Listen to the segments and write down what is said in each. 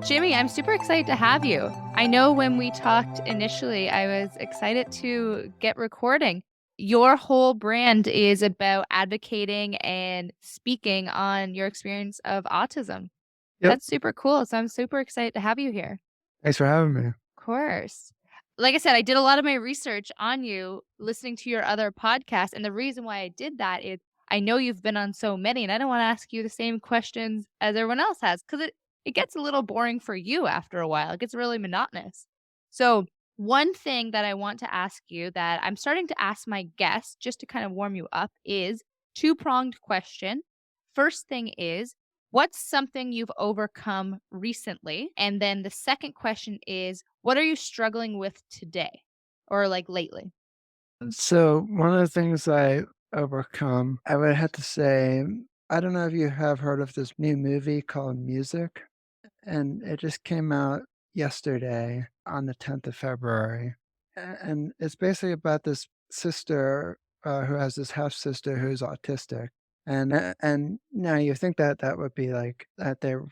Jimmy, I'm super excited to have you. I know when we talked initially, I was excited to get recording. Your whole brand is about advocating and speaking on your experience of autism. Yep. That's super cool. So I'm super excited to have you here. Thanks for having me. Of course. Like I said, I did a lot of my research on you listening to your other podcasts. And the reason why I did that is I know you've been on so many, and I don't want to ask you the same questions as everyone else has because it gets a little boring for you after a while. It gets really monotonous. So, one thing that I want to ask you that I'm starting to ask my guests just to kind of warm you up is two-pronged question. First thing is, what's something you've overcome recently? And then the second question is, what are you struggling with today or like lately? So one of the things I overcome, I would have to say, I don't know if you have heard of this new movie called Music, and it just came out yesterday on the 10th of February. And it's basically about this sister who has this half sister who's autistic. And now you think that that would be like that they're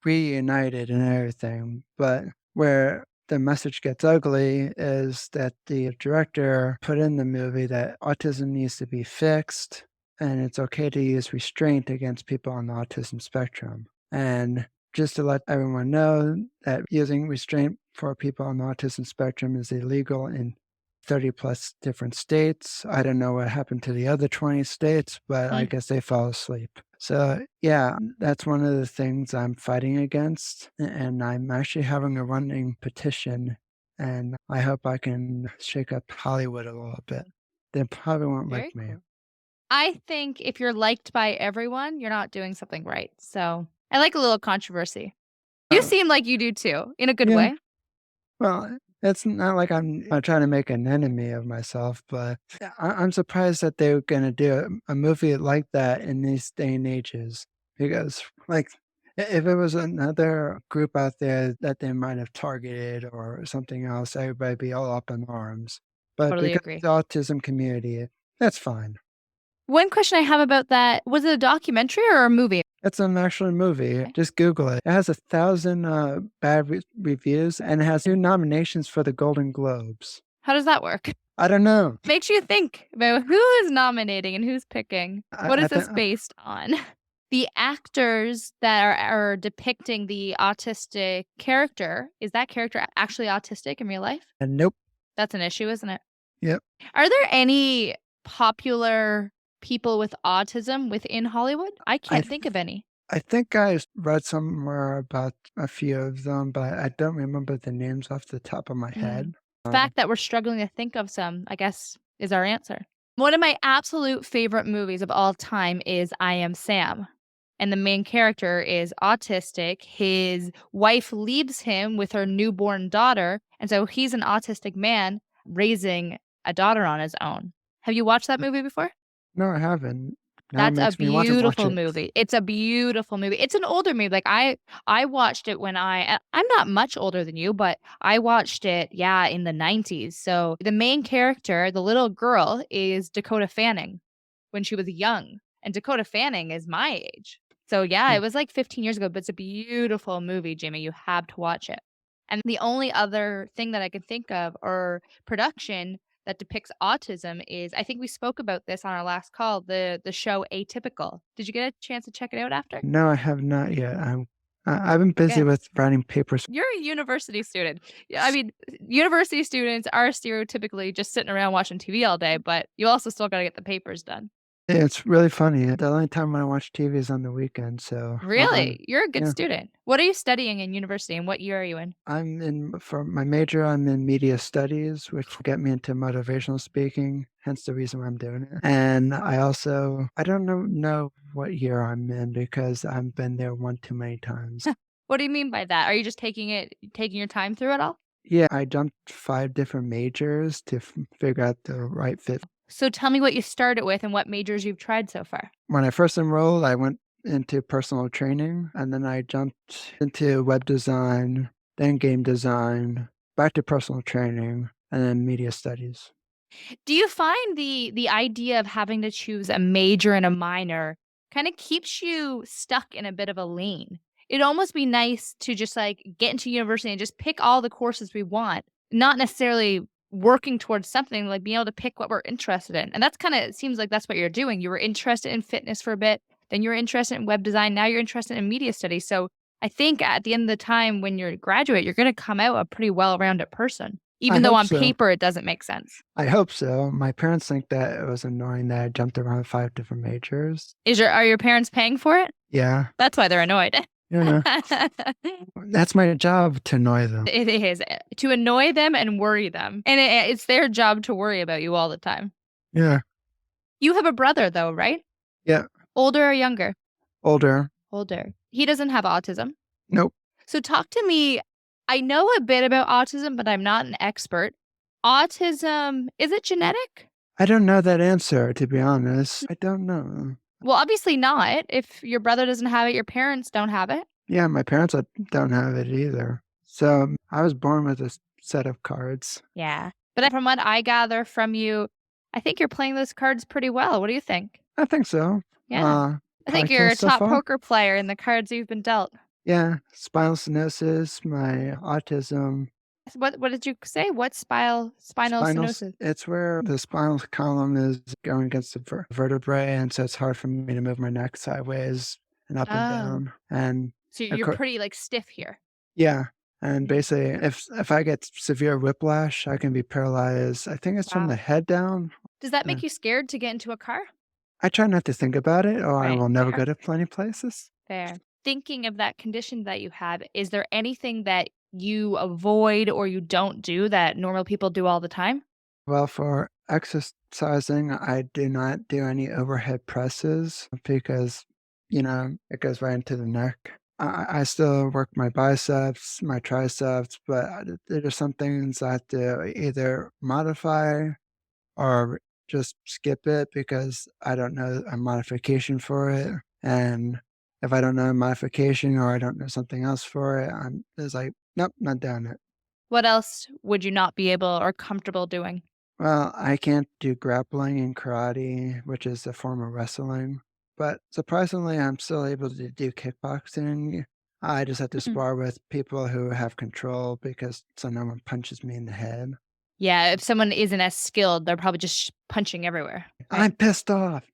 reunited and everything, but where the message gets ugly is that the director put in the movie that autism needs to be fixed and it's okay to use restraint against people on the autism spectrum. And just to let everyone know that using restraint for people on the autism spectrum is illegal in 30 plus different states. I don't know what happened to the other 20 states, but I Mm. guess they fell asleep. So, yeah, that's one of the things I'm fighting against. And I'm actually having a running petition. And I hope I can shake up Hollywood a little bit. They probably won't like Very me. cool. I think if you're liked by everyone, you're not doing something right. So I like a little controversy. You Oh, seem like you do too, in a good yeah. way. Well, it's not like I'm trying to make an enemy of myself, but I'm surprised that they were gonna do a movie like that in these day and ages. Because, like, if it was another group out there that they might have targeted or something else, everybody'd be all up in arms. But Totally because it's agree. the autism community, that's fine. One question I have about that was it a documentary or a movie? It's an actual movie. Okay. Just Google it. It has 1,000 bad reviews and it has 2 nominations for the Golden Globes. How does that work? I don't know. Makes you think about who is nominating and who's picking. What I is think this based on? The actors that are depicting the autistic character, is that character actually autistic in real life? nope. That's an issue, isn't it? Yep. Are there any popular people with autism within Hollywood? I I can't think of any. I think I read somewhere about a few of them, but I don't remember the names off the top of my Mm. head. The fact that we're struggling to think of some, I guess, is our answer. One of my absolute favorite movies of all time is I Am Sam. And the main character is autistic. His wife leaves him with her newborn daughter. And so he's an autistic man raising a daughter on his own. Have you watched that movie before? No, I haven't. Now it That's a makes me want to watch beautiful it. movie. It's a beautiful movie. It's an older movie. Like I watched it when I'm not much older than you, but I watched it, yeah, in the 90s. So the main character, the little girl, is Dakota Fanning when she was young. And Dakota Fanning is my age. So yeah, Hmm. it was like 15 years ago, but it's a beautiful movie, Jimmy. You have to watch it. And the only other thing that I can think of or production that depicts autism is I think we spoke about this on our last call, the show Atypical. Did you get a chance to check it out after? No, I have not yet. I've been busy Okay. with writing papers. You're a university student. Yeah, I mean, university students are stereotypically just sitting around watching TV all day, but you also still gotta get the papers done. It's really funny. The only time when I watch TV is on the weekend, so Really? You're a good yeah. student. What are you studying in university and what year are you in? I'm in for my major, I'm in media studies, which will get me into motivational speaking, hence the reason why I'm doing it. And I don't know what year I'm in because I've been there one too many times. What do you mean by that? Are you just taking your time through it all? Yeah, I jumped 5 different majors to figure out the right fit. So tell me what you started with and what majors you've tried so far. When I first enrolled, I went into personal training, and then I jumped into web design, then game design, back to personal training, and then media studies. Do you find the idea of having to choose a major and a minor kinda keeps you stuck in a bit of a lane? it'd almost be nice to just, like, get into university and just pick all the courses we want, not necessarily working towards something, like, being able to pick what we're interested in, and that's kinda it seems like that's what you're doing. You were interested in fitness for a bit, then you were interested in web design, now you're interested in media studies, so I think at the end of the time when you're a graduate, you're gonna come out a pretty well-rounded person, I even though hope on so. paper it doesn't make sense. I hope so. My parents think that it was annoying that I jumped around 5 different majors. Are your parents paying for it? Yeah, That's why they're annoyed. you know, that's my job to annoy them. It is, to annoy them and worry them, and it's their job to worry about you all the time. Yeah, You have a brother though, right? yeah, Older or younger? older. Older. He doesn't have autism. Nope. So talk to me. I know a bit about autism, but I'm not an expert. Autism, is it genetic? I don't know that answer, to be honest. I don't know. Well, obviously not. If your brother doesn't have it, your parents don't have it. Yeah, my parents don't have it either. So I was born with a set of cards. Yeah. But from what I gather from you, I think you're playing those cards pretty well. What do you think? I think so. Yeah. I think you're Podcast a so top far? poker player in the cards you've been dealt. Yeah, spinal stenosis, my autism, What did you say? What spinal stenosis? it's where the spinal column is going against the vertebrae, and so it's hard for me to move my neck sideways and up and Oh. down. And So of you're cour pretty, like, stiff here. yeah, and Yeah. basically, if I get severe whiplash, I can be paralyzed. I think it's from the Wow. head down. Does that Yeah. make you scared to get into a car? I try not to think about it, or I Right, will never fair, go to plenty places. fair. Thinking of that condition that you have, is there anything that you avoid or you don't do that normal people do all the time? Well, for exercising, I do not do any overhead presses because, it goes right into the neck. I still work my biceps, my triceps, but there are some things I have to either modify or just skip it because I don't know a modification for it. And if I don't know a modification or I don't know something else for it, I'm just like, nope, not doing it. What else would you not be able or comfortable doing? Well, I can't do grappling and karate, which is a form of wrestling, but surprisingly, I'm still able to do kickboxing. I just have to Mm. spar with people who have control because so no one punches me in the head. Yeah, if someone isn't as skilled, they're probably just punching everywhere, right? I'm pissed off.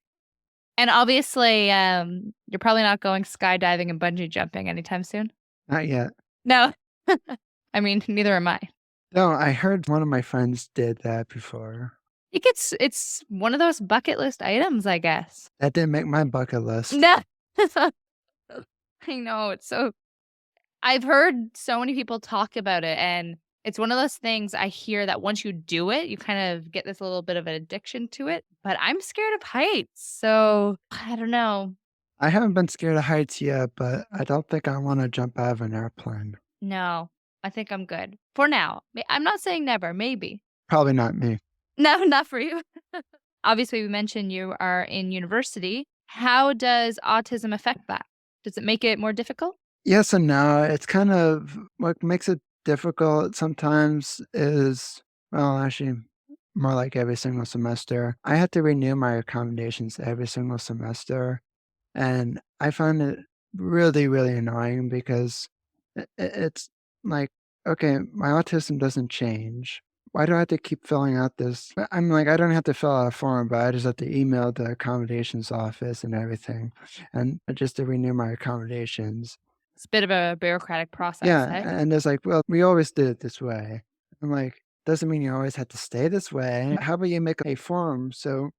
And obviously, you're probably not going skydiving and bungee jumping anytime soon? Not yet. No. I mean, neither am I. No, I heard one of my friends did that before. I think it's one of those bucket list items, I guess. That didn't make my bucket list. No. I know, it's so I've heard so many people talk about it, and it's one of those things I hear that once you do it, you kind of get this little bit of an addiction to it, but I'm scared of heights, so I don't know. I haven't been scared of heights yet, but I don't think I wanna jump out of an airplane. No, I think I'm good for now. I'm not saying never, maybe. Probably not me. No, not for you. Obviously, we mentioned you are in university. How does autism affect that? Does it make it more difficult? Yes and no. It's kind of what makes it difficult sometimes is, well, actually, more like every single semester. I have to renew my accommodations every single semester, and I find it really, really annoying because it's like, okay, my autism doesn't change. Why do I have to keep filling out this? I'm like, I don't have to fill out a form, but I just have to email the accommodations office and everything, and just to renew my accommodations. It's a bit of a bureaucratic process, Yeah, eh? and it's like, "Well, we always did it this way." I'm like, "Doesn't mean you always have to stay this way. How about you make a form so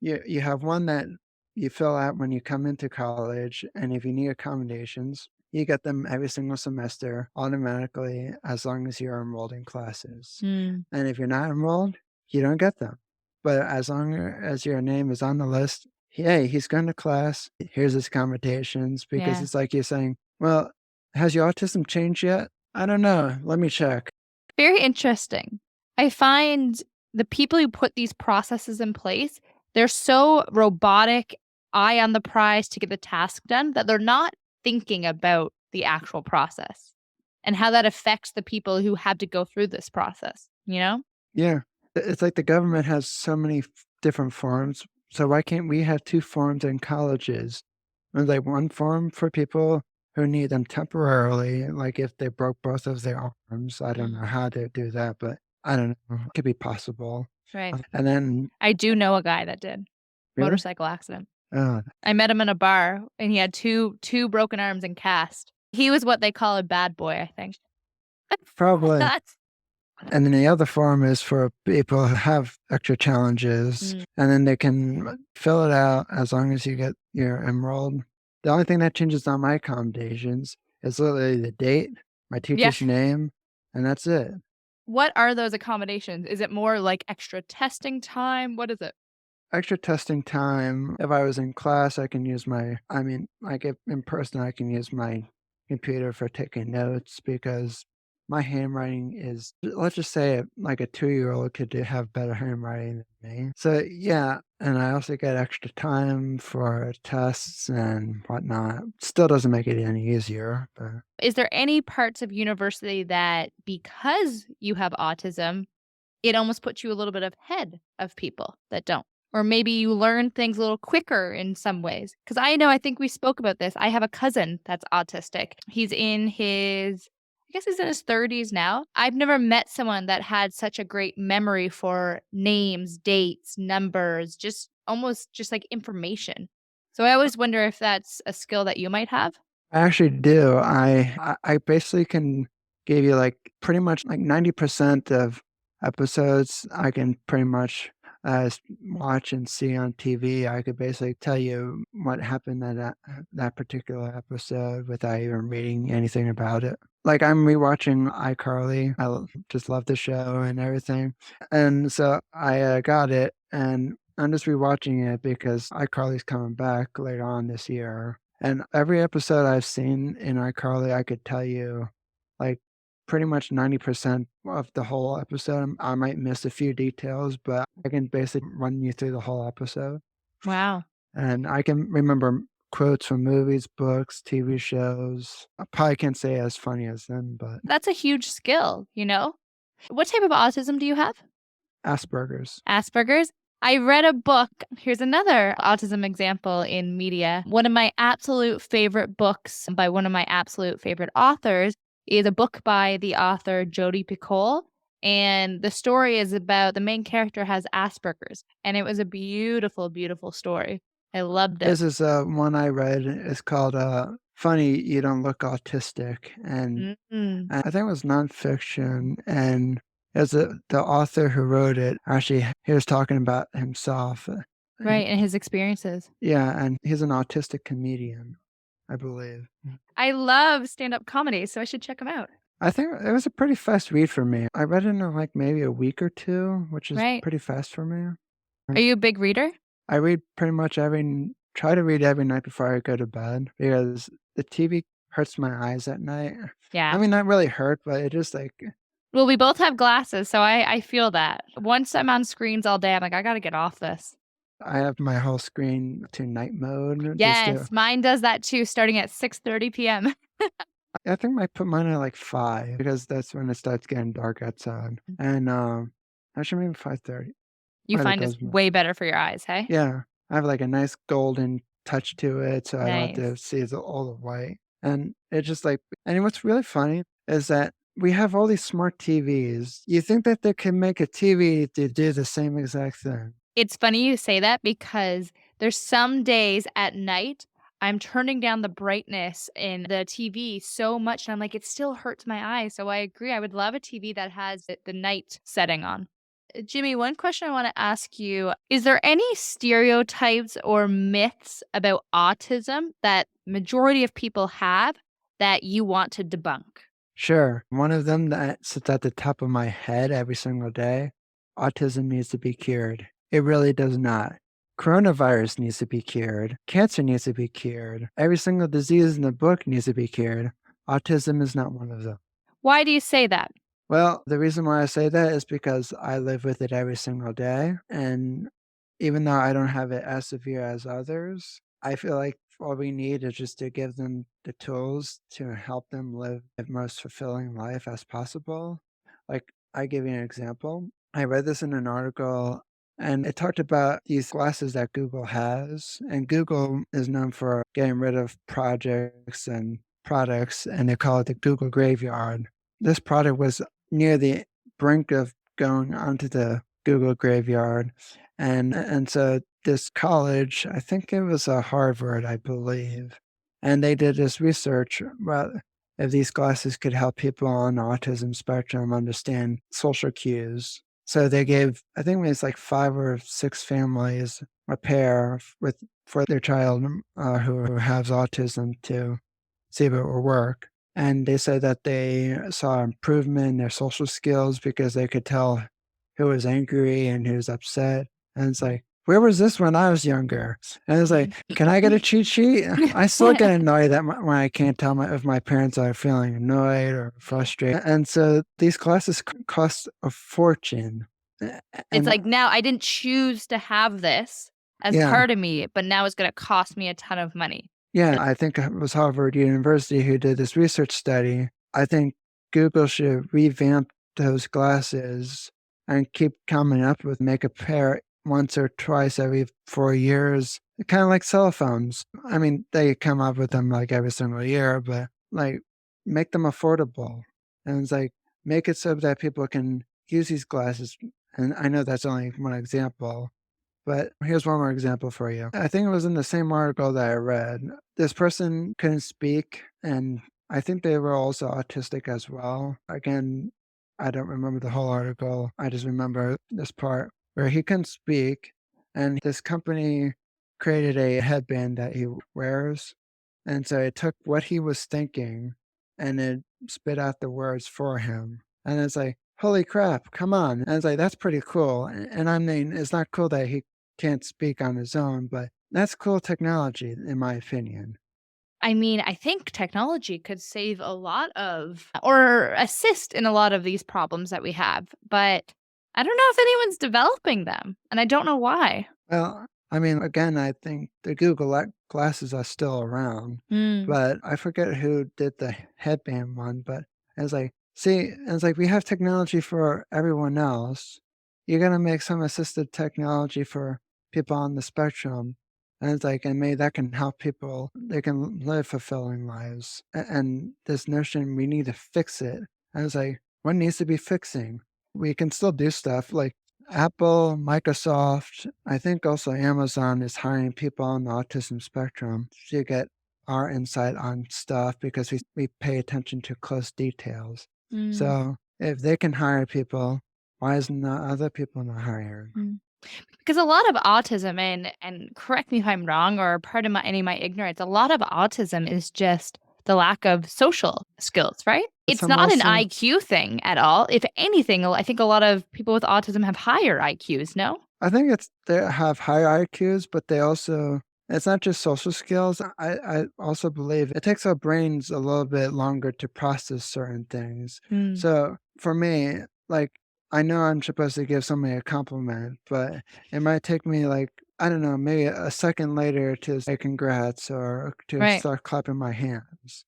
you have one that you fill out when you come into college, and if you need accommodations, you get them every single semester automatically as long as you're enrolled in classes. Mm, And if you're not enrolled, you don't get them. But as long as your name is on the list, hey, he's going to class. Here's his accommodations because yeah. it's like you're saying, well, has your autism changed yet? I don't know. Let me check. Very interesting. I find the people who put these processes in place, they're so robotic, eye on the prize to get the task done that they're not thinking about the actual process and how that affects the people who had to go through this process, you know? Yeah. It's like the government has so many different forms. So why can't we have two forms in colleges? There's like one form for people who need them temporarily, like if they broke both of their arms. I don't know Mm, how they do that, but I don't know. It could be possible. right. And then I do know a guy that did. really? Motorcycle accident. Oh, I met him in a bar, and he had two broken arms and cast. He was what they call a bad boy, I think. probably. That's And then the other form is for people who have extra challenges, mm, and then they can fill it out as long as you're enrolled. The only thing that changes on my accommodations is literally the date, my yeah. teacher's name, and that's it. What are those accommodations? Is it more like extra testing time? What is it? Extra testing time. If I was in class, I can use like if in person, I can use my computer for taking notes because my handwriting is, let's just say, like a 2-year-old could have better handwriting than me. So, yeah. And I also get extra time for tests and whatnot. Still doesn't make it any easier, but Is there any parts of university that because you have autism, it almost puts you a little bit ahead of people that don't? Or maybe you learn things a little quicker in some ways. Because I know, I think we spoke about this. I have a cousin that's autistic. I guess he's in his 30s now. I've never met someone that had such a great memory for names, dates, numbers, just almost just like information. So I always wonder if that's a skill that you might have. I actually do. I basically can give you like pretty much like 90% of episodes I can pretty much watch and see on TV. I could basically tell you what happened in that particular episode without even reading anything about it. Like I'm rewatching iCarly. Just love the show and everything. And so I got it and I'm just rewatching it because iCarly's coming back later on this year. And every episode I've seen in iCarly, I could tell you, like, pretty much 90% of the whole episode. I might miss a few details, but I can basically run you through the whole episode. Wow. And I can remember quotes from movies, books, TV shows. I probably can't say as funny as them, but That's a huge skill, you know? What type of autism do you have? Asperger's. Asperger's? I read a book. Here's another autism example in media. One of my absolute favorite books by one of my absolute favorite authors is a book by the author Jodi Picoult. And the story is about the main character has Asperger's. And it was a beautiful, beautiful story. I loved it. This is one I read. It's called Funny You Don't Look Autistic. And Mm. I think it was nonfiction, and as the author who wrote it, actually, he was talking about himself. Right. And his experiences. Yeah, and he's an autistic comedian, I believe. I love stand up comedy, so I should check them out. I think it was a pretty fast read for me. I read it in like maybe a week or two, which is Right. pretty fast for me. Are you a big reader? I read pretty much try to read every night before I go to bed because the TV hurts my eyes at night. I Yeah. mean, not really hurt, but it just like Well, we both have glasses, so I feel that. Once I'm on screens all day, I'm like, "I gotta get off this." I have my whole screen to night mode just to Yes, mine does that too, starting at 6:30 PM. I think I put mine at like 5 because that's when it starts getting dark outside, and, actually maybe 5:30. You Either find it's does ma way better for your eyes, hey? Yeah, I have like a nice golden touch to it, so I don't have to Nice. see all the white, and it's just like and what's really funny is that we have all these smart TVs. You think that they can make a TV to do the same exact thing. It's funny you say that because there's some days at night, I'm turning down the brightness in the TV so much, and I'm like, "It still hurts my eyes." So I agree, I would love a TV that has the night setting on. Jimmy, one question I wanna ask you, is there any stereotypes or myths about autism that majority of people have that you want to debunk? Sure. One of them that sits at the top of my head every single day, autism needs to be cured. It really does not. Coronavirus needs to be cured. Cancer needs to be cured. Every single disease in the book needs to be cured. Autism is not one of them. Why do you say that? Well, the reason why I say that is because I live with it every single day. And even though I don't have it as severe as others, I feel like all we need is just to give them the tools to help them live the most fulfilling life as possible. Like, I give you an example. I read this in an article and it talked about these glasses that Google has. And Google is known for getting rid of projects and products, and they call it the Google graveyard. This product was near the brink of going onto the Google graveyard, and so this college, I think it was Harvard, I believe, and they did this research about if these glasses could help people on the autism spectrum understand social cues. So they gave, I think it was like 5 or 6 families a pair with for their child, who has autism to see if it will work. And they said that they saw improvement in their social skills because they could tell who was angry and who was upset. And it's like, where was this when I was younger? And it's like, can I get a cheat sheet? I still get annoyed that when I can't tell if my parents are feeling annoyed or frustrated. And so these classes cost a fortune. It's And like, now I didn't choose to have this as yeah, part of me, but now it's gonna cost me a ton of money. yeah, I think it was Harvard University who did this research study. I think Google should revamp those glasses and keep coming up with make a pair once or twice every 4 years, kind of like cell phones. I mean, they come up with them like every single year, but like make them affordable. And it's like make it so that people can use these glasses. And I know that's only one example, but here's one more example for you. I think it was in the same article that I read. This person couldn't speak, and I think they were also autistic as well. Again, I don't remember the whole article. I just remember this part where he couldn't speak, and this company created a headband that he wears. And so it took what he was thinking and it spit out the words for him. And it's like, holy crap, come on. And it's like, that's pretty cool. And I mean, it's not cool that he can't speak on his own, but that's cool technology, in my opinion. I mean, I think technology could save a lot of or assist in a lot of these problems that we have, but I don't know if anyone's developing them, and I don't know why. Well, I mean, again, I think the Google glasses are still around, Mm, but I forget who did the headband one. But it's like, see, it's like we have technology for everyone else. You're gonna make some assisted technology for people on the spectrum, and it's like, and maybe that can help people. They can live fulfilling lives. And this notion we need to fix it. And it's like, what needs to be fixing? We can still do stuff like Apple, Microsoft, I think also Amazon is hiring people on the autism spectrum to get our insight on stuff because we pay attention to close details. mm, So if they can hire people, why isn't the other people not hired? mm. Because a lot of autism, and correct me if I'm wrong or part of any of my ignorance, a lot of autism is just the lack of social skills, right? But It's some not an also IQ thing at all. If anything, I think a lot of people with autism have higher IQs, no? I think it's they have higher IQs, but they also it's not just social skills. I also believe it takes our brains a little bit longer to process certain things. Mm, So for me, like I know I'm supposed to give somebody a compliment, but it might take me like I don't know, maybe a second later to say congrats or to right. start clapping my hands.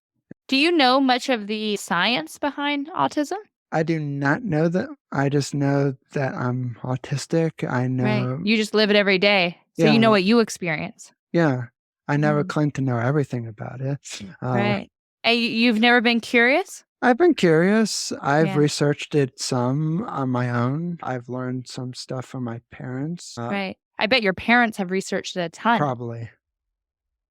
Do you know much of the science behind autism? I do not know that. I just know that I'm autistic. I Right. know, You just live it every day, so you know yeah, what you experience. yeah. I never Mm, claimed to know everything about it. right. And you've never been curious? I've been curious. I've Yeah, researched it some on my own. I've learned some stuff from my parents. right. I bet your parents have researched it a ton. Probably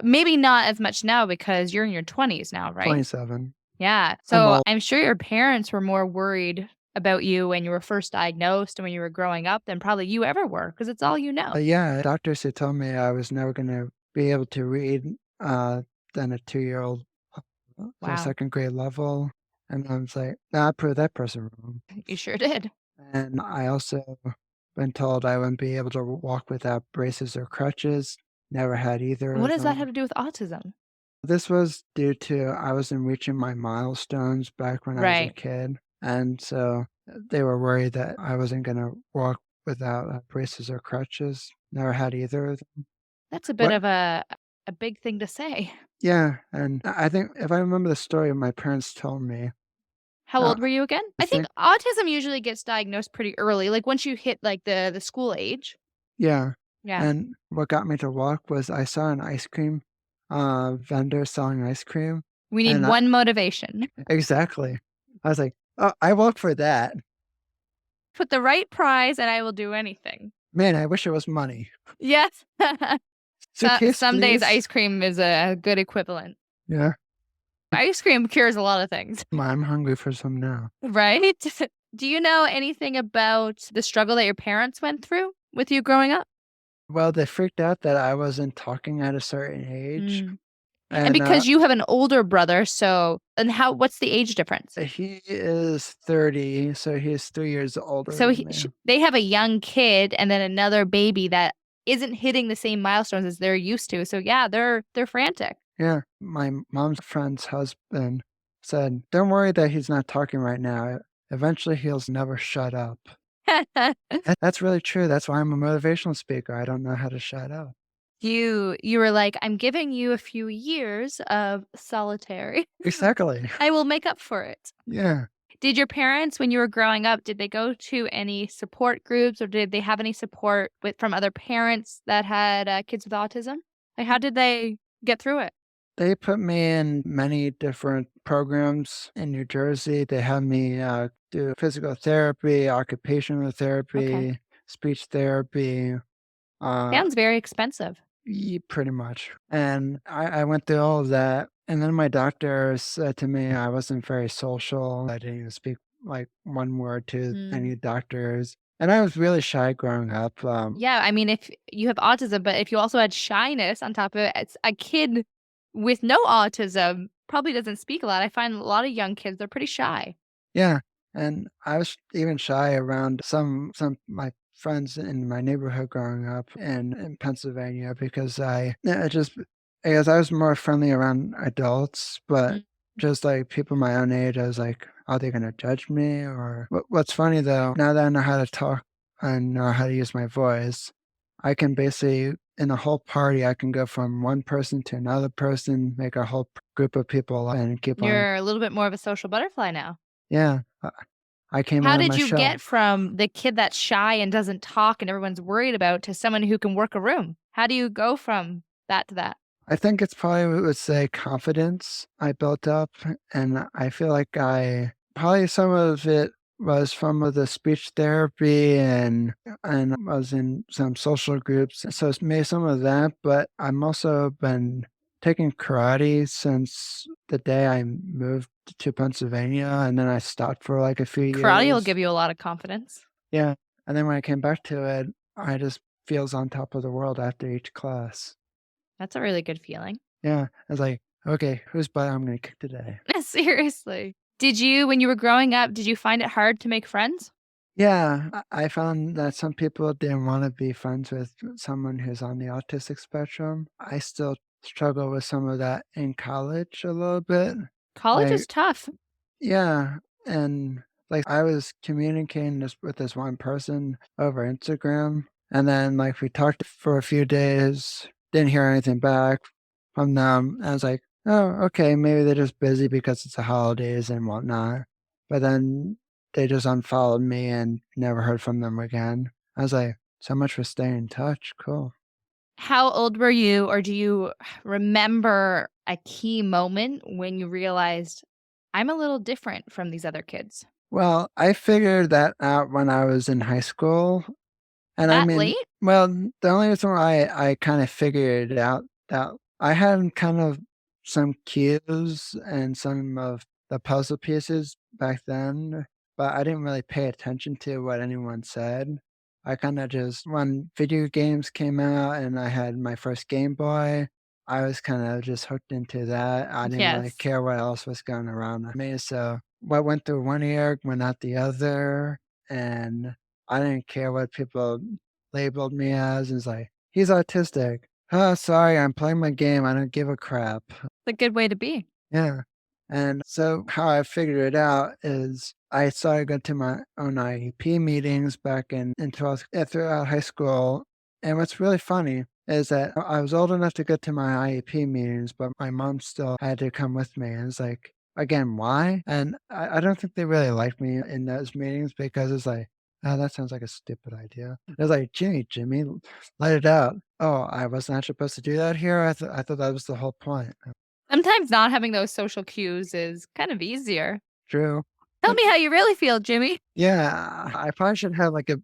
Maybe not as much now because you're in your 20s now, right? 27. Yeah. I'm So old. I'm sure your parents were more worried about you when you were first diagnosed and when you were growing up than probably you ever were because it's all you know. Yeah, doctors had told me I was never going to be able to read than a 2-year-old to a Wow. second grade level. And I was like, nah, I proved that person wrong. You sure did. And I also been told I wouldn't be able to walk without braces or crutches. Never had either What of does that have them. to do with autism? This was due to I wasn't reaching my milestones back when I was a Right. kid. And so they were worried that I wasn't going to walk without braces or crutches. Never had either of them. That's a bit What? of a big thing to say. Yeah. And I think if I remember the story my parents told me, How uh, old were you again? I I think think, autism usually gets diagnosed pretty early, like once you hit like the school age. yeah. Yeah. And what got me to walk was I saw an ice cream vendor selling ice cream. We need And I one motivation. exactly. I was like, "Oh, I work for that. Put the right prize and I will do anything. Man, I wish it was money. Yes. Suitcase, Some days please?" ice cream is a good equivalent. Yeah. Ice cream cures a lot of things, I'm hungry for some now. right? Do you know anything about the struggle that your parents went through with you growing up? Well, they freaked out that I wasn't talking at a certain age, Mm. And and, because you have an older brother, so and how what's the age difference? he is 30, so he's 3 years older So than me. they have a young kid and then another baby that isn't hitting the same milestones as they're used to. So yeah, they're frantic. Yeah, my mom's friend's husband said, "Don't worry that he's not talking right now. Eventually, he'll never shut up." That's really true. That's why I'm a motivational speaker. I don't know how to shut up. You were like, "I'm giving you a few years of solitary. Exactly. I will make up for it." Yeah. Did your parents, when you were growing up, did they go to any support groups or did they have any support from other parents that had kids with autism? Like, how did they get through it? They put me in many different programs in New Jersey. They had me do physical therapy, occupational Okay. therapy, speech therapy, uh, Sounds very expensive. pretty much. And I went through all of that. And then my doctor said to me I wasn't very social. I didn't even speak like one word to Mm. any doctors. And I was really shy growing up. Yeah, I mean, if you have autism, but if you also had shyness on top of it, it's a kid with no autism probably doesn't speak a lot. I find a lot of young kids, they're pretty shy. Yeah, and I was even shy around some my friends in my neighborhood growing up in Pennsylvania because I guess I was more friendly around adults, but Mm. just like people my own age, I was like, are they gonna judge me? Or what's funny though, now that I know how to talk and know how to use my voice, I can basically in a whole party, I can go from one person to another person, make a whole group of people and keep on. You're a little bit more of a social butterfly now. Yeah. I came How out of did my you get shell. from the kid that's shy and doesn't talk and everyone's worried about to someone who can work a room? How do you go from that to that? I think it's probably would say confidence I built up, and I feel like I probably some of it was from the speech therapy and I was in some social groups, so it's maybe some of that, but I'm also been taking karate since the day I moved to Pennsylvania, and then I stopped for like a few Karate will years. give you a lot of confidence. Yeah, and then when I came back to it, I just feels on top of the world after each class. That's a really good feeling. Yeah, I was like, "Okay, whose butt I'm gonna kick today?" Seriously. Did you, when you were growing up, did you find it hard to make friends? Yeah, I found that some people didn't wanna be friends with someone who's on the autistic spectrum. I still struggle with some of that in college a little bit. College is Like tough. yeah, and, like, I was communicating with this one person over Instagram, and then, like, we talked for a few days, didn't hear anything back from them. I was like, "Oh, okay, maybe they're just busy because it's the holidays and whatnot." But then they just unfollowed me and never heard from them again. I was like, "So much for staying in touch, cool." How old were you, or do you remember a key moment when you realized, "I'm a little different from these other kids"? Well, I figured that out when I was in high school. And I That mean, late? well, the only reason why I kinda figured it out that I had kind of some cues and some of the puzzle pieces back then, but I didn't really pay attention to what anyone said. I kinda just when video games came out and I had my first Game Boy, I was kinda just hooked into that. I didn't really Yes. care what else was going around me, so what went through one ear went out the other, and I didn't care what people labeled me as. It's like, "He's autistic." "Oh, sorry, I'm playing my game, I don't give a crap." It's a good way to be. Yeah, and so how I figured it out is I started going to my own IEP meetings back in 12th throughout high school, and what's really funny is that I was old enough to go to my IEP meetings, but my mom still had to come with me, and it's like, again, why? And I don't think they really liked me in those meetings because it's like, "Oh, that sounds like a stupid idea." It's like, Jimmy, let it out." "Oh, I was not supposed to do that here? I thought that was the whole point." Sometimes not having those social cues is kind of easier. True. Tell But me how you really feel, Jimmy. yeah, I probably should have like a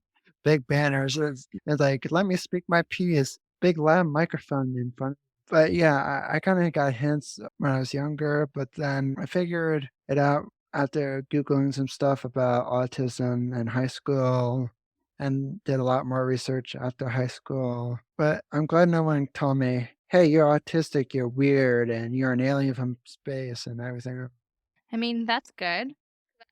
big banner. So it's like, let me speak my piece, big loud microphone in front. But yeah, I kind of got hints when I was younger, but then I figured it out after Googling some stuff about autism in high school and did a lot more research after high school. But I'm glad no one told me, hey, you're autistic, you're weird, and you're an alien from space and everything. I mean, that's good.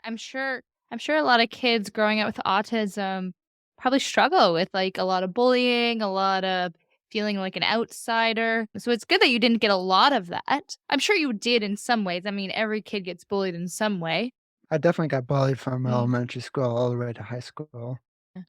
I'm sure I'm sure a lot of kids growing up with autism probably struggle with like a lot of bullying, a lot of feeling like an outsider. So it's good that you didn't get a lot of that. I'm sure you did in some ways. I mean, every kid gets bullied in some way. I definitely got bullied from Mm. elementary school all the way to high school.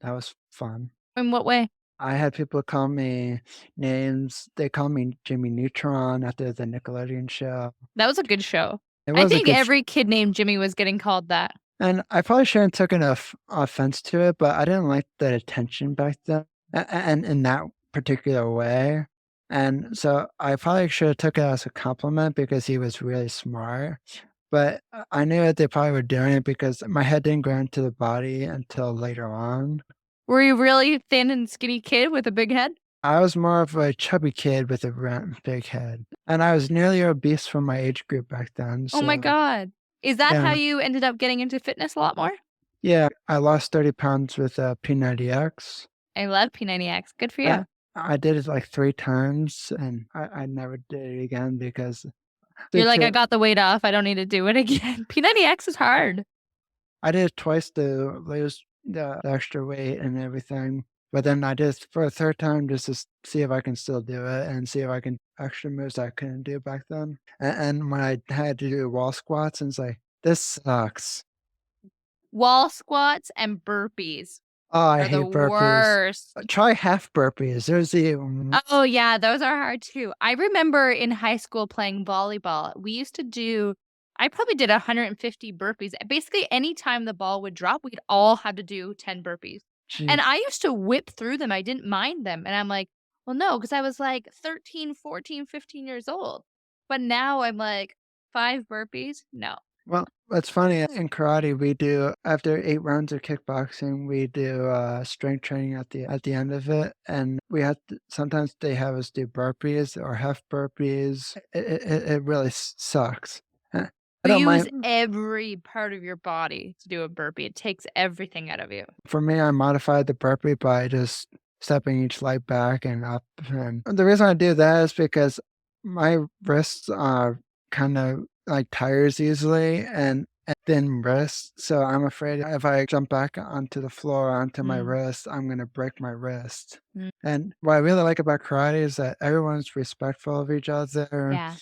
That was fun. In what way? I had people call me names. They call me Jimmy Neutron after the Nickelodeon show. That was a good show. It I was a think good every kid named Jimmy was getting called that. and I probably shouldn't taken offense to it, but I didn't like the attention back then, and in that particular way. And so I probably should have took it as a compliment because he was really smart. But I knew that they probably were doing it because my head didn't grow into the body until later on. Were you really thin and skinny kid with a big head? I was more of a chubby kid with a big head, and I was nearly obese for my age group back then. Oh my So god. Is that how yeah, you ended up getting into fitness a lot more? yeah, I lost 30 pounds with P90X. I love P90X. Good for Uh, you. I did it like 3 times, and I never did it again because due You're like, "I to got the weight off, I don't need to do it again." P90X is hard. I did it twice to lose the extra weight and everything, but then I did it for a 3rd time just to see if I can still do it and see if I can extra moves I couldn't do back then. And when I had to do wall squats, and it's like, "This sucks." Wall squats and burpees Oh, I are the hate burpees. worst. Try half burpees. There's the Oh, yeah, those are hard too. I remember in high school playing volleyball, we used to do I probably did 150 burpees. Basically, anytime the ball would drop, we'd all have to do 10 burpees. And jeez. I used to whip through them, I didn't mind them, and I'm like, "Well, no," because I was, like, 13, 14, 15 years old. But now I'm like, 5 burpees? No. Well, it's funny, in karate, we do after 8 rounds of kickboxing, we do, strength training at the end of it, and we have to sometimes they have us do burpees or half burpees. It really sucks. I You don't use mind every part of your body to do a burpee. It takes everything out of you. for me, I modified the burpee by just stepping each leg back and up, and the reason I do that is because my wrists are kinda, like, tires easily and thin wrists, so I'm afraid if I jump back onto the floor, onto my Mm, wrist, I'm gonna break my wrist. mm, And what I really like about karate is that everyone's respectful of each other. yeah.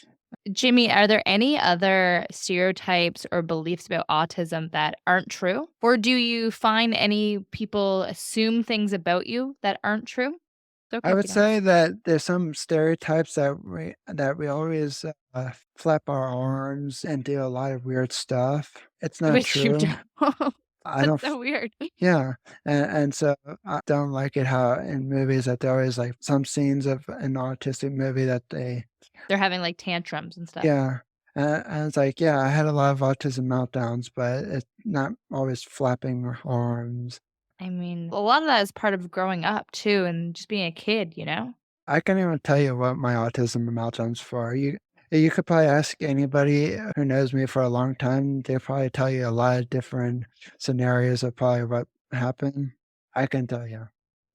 Jimmy, are there any other stereotypes or beliefs about autism that aren't true? Or do you find any people assume things about you that aren't true? It's okay I if would you don't. say that there's some stereotypes that we always, flap our arms and do a lot of weird stuff. It's not Which you true. don't. I That's don't so weird. Yeah, and so I don't like it how in movies that there always, like, some scenes of an autistic movie that they They're having like tantrums and stuff. yeah, and it's like, yeah, I had a lot of autism meltdowns, but it's not always flapping our arms. I mean, a lot of that is part of growing up too and just being a kid, you know? I can't even tell you what my autism meltdowns for. You could probably ask anybody who knows me for a long time, they'll probably tell you a lot of different scenarios of probably what happened. I can tell you.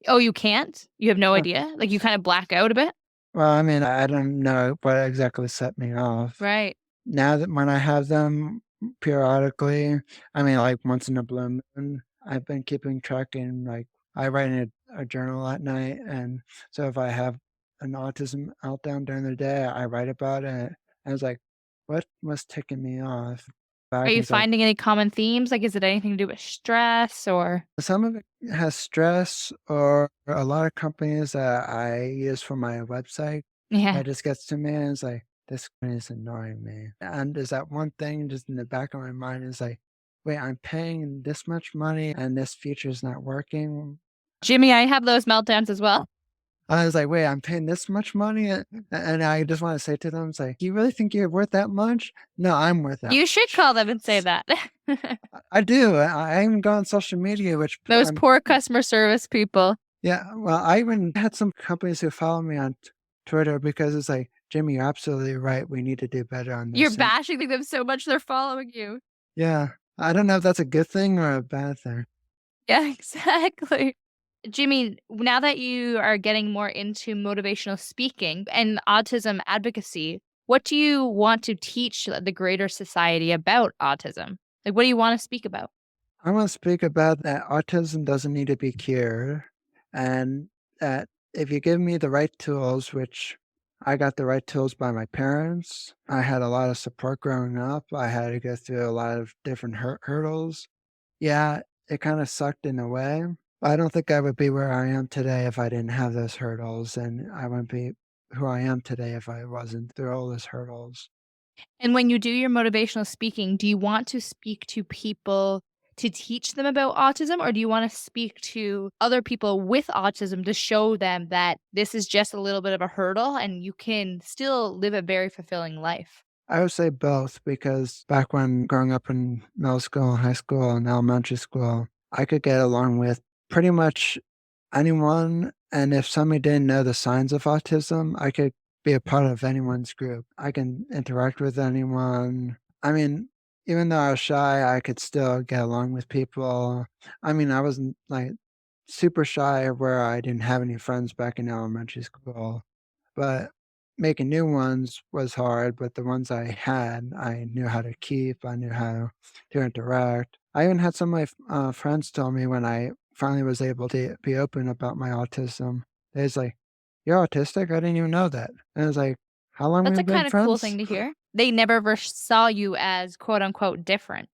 Oh, you can't? You have no idea? Like you kind of black out a bit? Well, I mean, I don't know what exactly set me off. Right. Now that when I have them periodically, I mean, like once in a blue moon, I've been keeping track in like I write in a journal at night, and so if I have an autism meltdown during the day, I write about it. I was like, what was ticking me off? Are Back and you it's like finding any common themes? Like, is it anything to do with stress or some of it has stress or a lot of companies that I use for my website yeah. that just gets to me and it's like, this is annoying me. And there's that one thing just in the back of my mind is like, wait, I'm paying this much money and this feature is not working. Jimmy, I have those meltdowns as well. I was like, "Wait, I'm paying this much money?" And I just wanna say to them, it's like, "You really think you're worth that much? No, I'm worth that You should much." call them and say S that. I do, I even go on social media, which Those I'm poor customer service people. yeah, well, I even had some companies who follow me on Twitter because it's like, "Jimmy, you're absolutely right, we need to do better on You're this," and bashing them so much they're following you. yeah, I don't know if that's a good thing or a bad thing. Yeah, exactly. Jimmy, now that you are getting more into motivational speaking and autism advocacy, what do you want to teach the greater society about autism? Like, what do you want to speak about? I wanna speak about that autism doesn't need to be cured, and that if you give me the right tools, which I got the right tools by my parents, I had a lot of support growing up, I had to go through a lot of different hurdles. Yeah, it kinda sucked in a way, but I don't think I would be where I am today if I didn't have those hurdles, and I wouldn't be who I am today if I wasn't through all those hurdles. And when you do your motivational speaking, do you want to speak to people to teach them about autism, or do you want to speak to other people with autism to show them that this is just a little bit of a hurdle and you can still live a very fulfilling life? I would say both because back when growing up in middle school, high school, and elementary school, I could get along with pretty much anyone. And if somebody didn't know the signs of autism, I could be a part of anyone's group. I can interact with anyone. I mean, even though I was shy, I could still get along with people. I mean, I wasn't like super shy where I didn't have any friends back in elementary school. But making new ones was hard, but the ones I had, I knew how to keep, I knew how to interact. I even had some of my friends tell me when I finally was able to be open about my autism, they was like, "You're autistic? I didn't even know that." And I was like, "How long That's we a been kind of cool friends?" thing to hear. They never ever saw you as quote unquote different,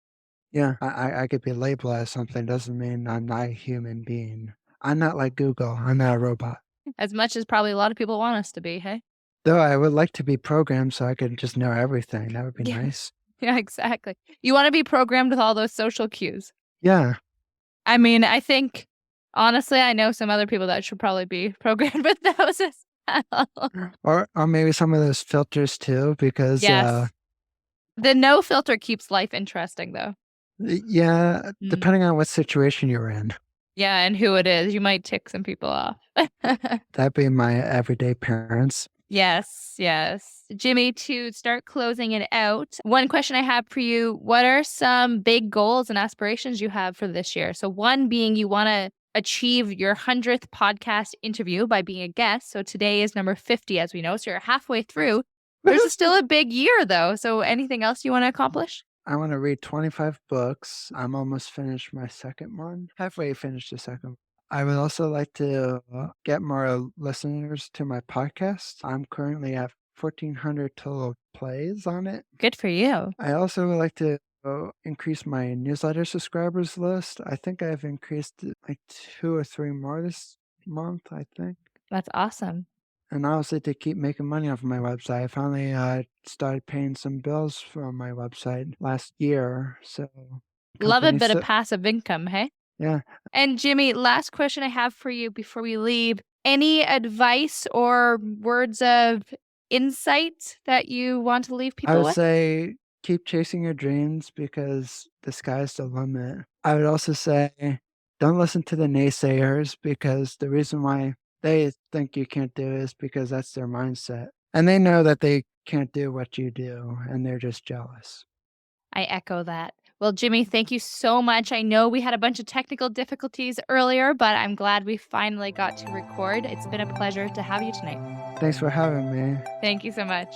Yeah, I could be labeled as something, doesn't mean I'm not a human being. I'm not like Google, I'm not a robot. as much as probably a lot of people want us to be. Hey, Though I would like to be programmed so I could just know everything, that would be yeah, nice. yeah, exactly. You want to be programmed with all those social cues. Yeah. I mean, I think honestly, I know some other people that should probably be programmed with those as well. Or maybe some of those filters too, because, Yes. The no filter keeps life interesting though. yeah, Mm. depending on what situation you're in, Yeah, and who it is, you might tick some people off. that'd be my everyday parents. Yes, yes. Jimmy, to start closing it out, one question I have for you, what are some big goals and aspirations you have for this year? So one being you wanna achieve your 100th podcast interview by being a guest. So today is number 50 as we know, so you're halfway through. There's still a big year though, so anything else you wanna accomplish? I wanna read 25 books. I'm almost finished my second one, halfway finished the second. I would also like to, get more listeners to my podcast. I'm currently at 1,400 total plays on it. Good for you. I also would like to, increase my newsletter subscribers list. I think I've increased it, like, 2 or 3 more this month, I think. That's awesome. And honestly, to keep making money off of my website, I finally, started paying some bills from my website last year, so Love a companies bit of so passive income, hey? yeah, And Jimmy, last question I have for you before we leave. Any advice or words of insight that you want to leave I people would with? say keep chasing your dreams because the sky's the limit. I would also say don't listen to the naysayers because the reason why they think you can't do it is because that's their mindset. And they know that they can't do what you do and they're just jealous. I echo that. Well, Jimmy, thank you so much. I know we had a bunch of technical difficulties earlier, but I'm glad we finally got to record. It's been a pleasure to have you tonight. Thanks for having me. Thank you so much.